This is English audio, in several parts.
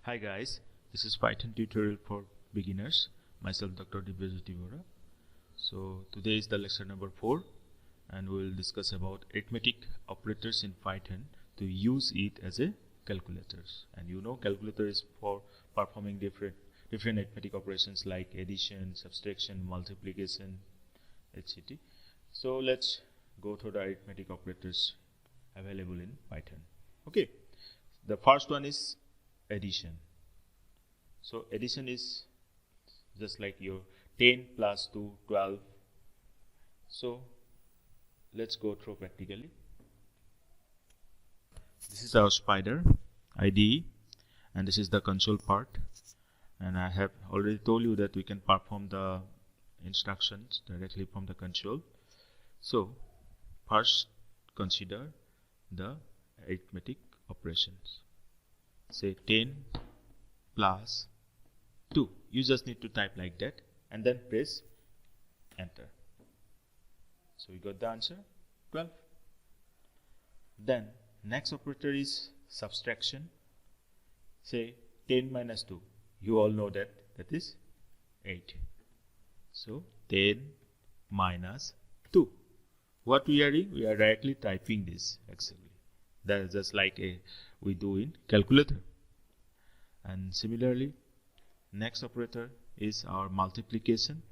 Hi guys, this is Python tutorial for beginners. Myself Dr. Dibya Bora. So today is the lecture number 4 and we will discuss about arithmetic operators in Python to use it as a calculators. And you know calculator is for performing different arithmetic operations like addition, subtraction, multiplication, etc. So let's go through the arithmetic operators available in Python. Okay, the first one is addition. So addition is just like your 10 plus 2, 12. So let's go through practically. This is our spider IDE and this is the console part, and I have already told you that we can perform the instructions directly from the console. So first consider the arithmetic operations. Say 10 plus 2. You just need to type like that and then press enter. So we got the answer 12. Then next operator is subtraction. Say 10 minus 2. You all know that is 8. So 10 minus 2. What we are doing? We are directly typing this actually. That is just like we do in calculator. And similarly, next operator is our multiplication.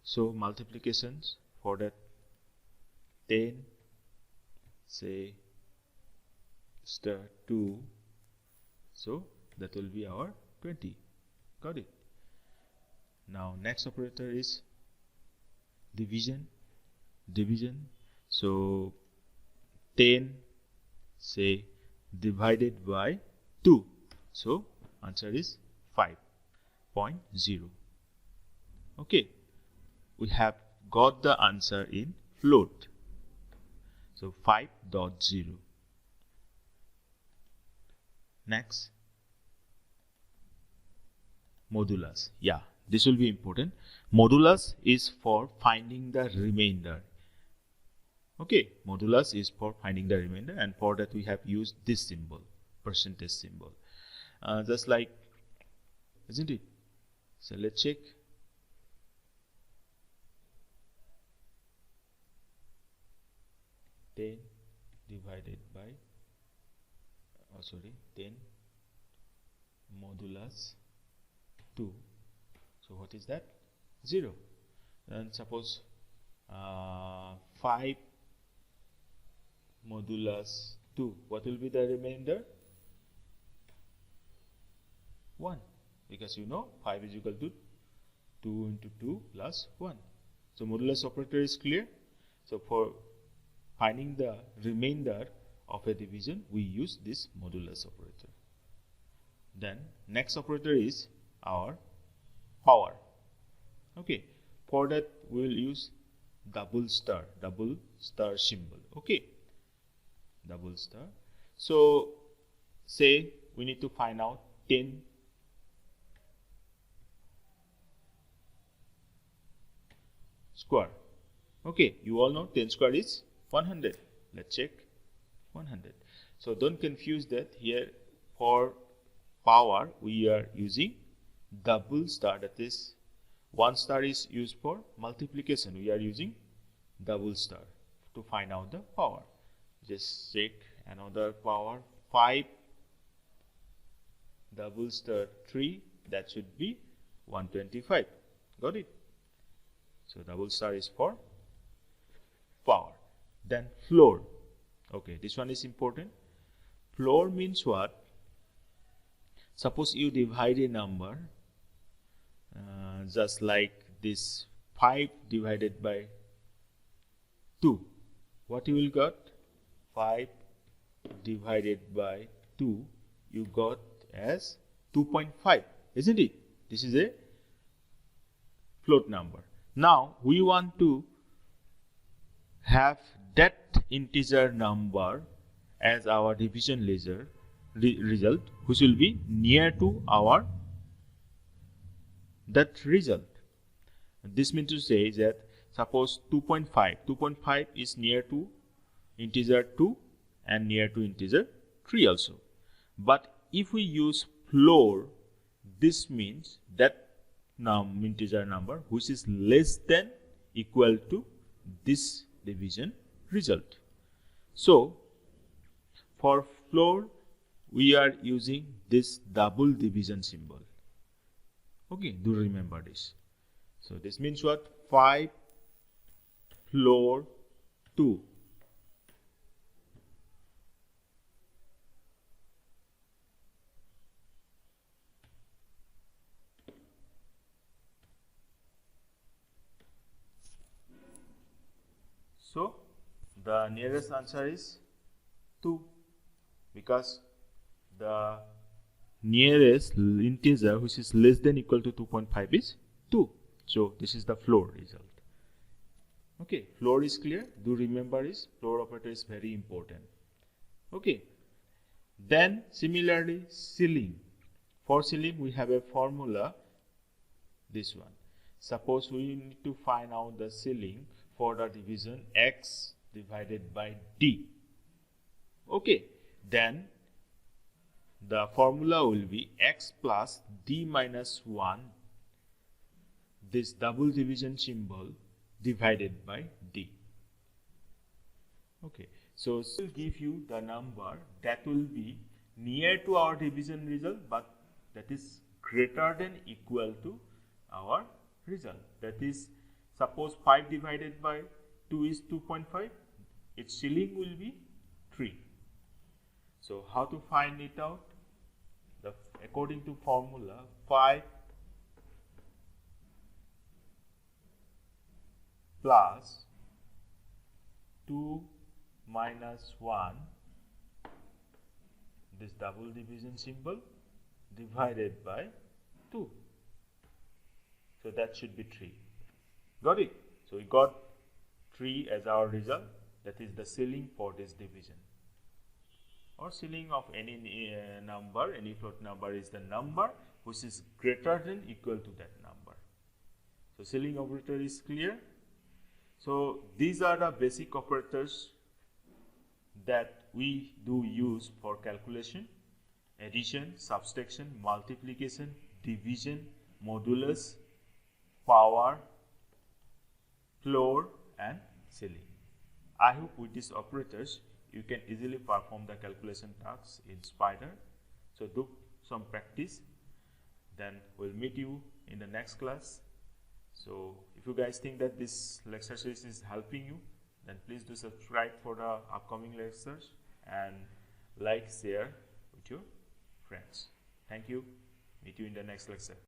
So multiplications, for that 10 say star 2, so that will be our 20. Got it? Now next operator is division. So 10 say divided by 2, so answer is 5.0. Okay, we have got the answer in float, so 5.0. Next, modulus. Yeah, this will be important. Modulus is for finding the remainder. Okay, modulus is for finding the remainder, and for that we have used this symbol, percentage symbol, just like, isn't it? So let's check. Ten divided by 10 modulus 2. So what is that? 0. And suppose 5 modulus 2, what will be the remainder? 1, because you know 5 is equal to 2 into 2 plus 1. So modulus operator is clear. So for finding the remainder of a division, we use this modulus operator. Then next operator is our power. Okay, for that we will use double star symbol. Okay, double star. So say we need to find out 10 square. Okay, you all know 10 square is 100. Let's check 100. So don't confuse that. Here for power we are using double star, that is 1 star is used for multiplication. We are using double star to find out the power. Just check another power, 5 double star 3, that should be 125. Got it? So double star is for power. Then floor. Okay, this one is important. Floor means what? Suppose you divide a number just like this, 5 divided by 2. What you will got? 5 divided by 2 you got as 2.5, isn't it? This is a float number. Now we want to have that integer number as our division result, which will be near to our that result. This means to say that suppose 2.5 is near to integer 2 and near to integer 3 also. But if we use floor, this means that integer number which is less than equal to this division result. So for floor we are using this double division symbol. Okay, do remember this. So this means what? 5 floor 2. So the nearest answer is 2, because the nearest integer which is less than equal to 2.5 is 2. So this is the floor result. Okay, floor is clear. Do remember is floor operator is very important. Okay, then similarly ceiling. For ceiling we have a formula, this one. Suppose we need to find out the ceiling for the division x divided by d. Okay, then the formula will be x plus d minus 1, this double division symbol, divided by d. Okay, so this will give you the number that will be near to our division result, but that is greater than equal to our result. That is, suppose 5 divided by 2 is 2.5, its ceiling will be 3. So how to find it out? According to formula, 5 plus 2 minus 1, this double division symbol, divided by 2. So that should be 3. Got it? So we got 3 as our result. That is the ceiling for this division. Or ceiling of any number, any float number is the number which is greater than equal to that number. So ceiling operator is clear. So these are the basic operators that we do use for calculation: addition, subtraction, multiplication, division, modulus, power, floor and ceiling. I hope with these operators you can easily perform the calculation tasks in Spider. So do some practice, then we'll meet you in the next class. So if you guys think that this lecture series is helping you, then please do subscribe for the upcoming lectures and like, share with your friends. Thank you. Meet you in the next lecture.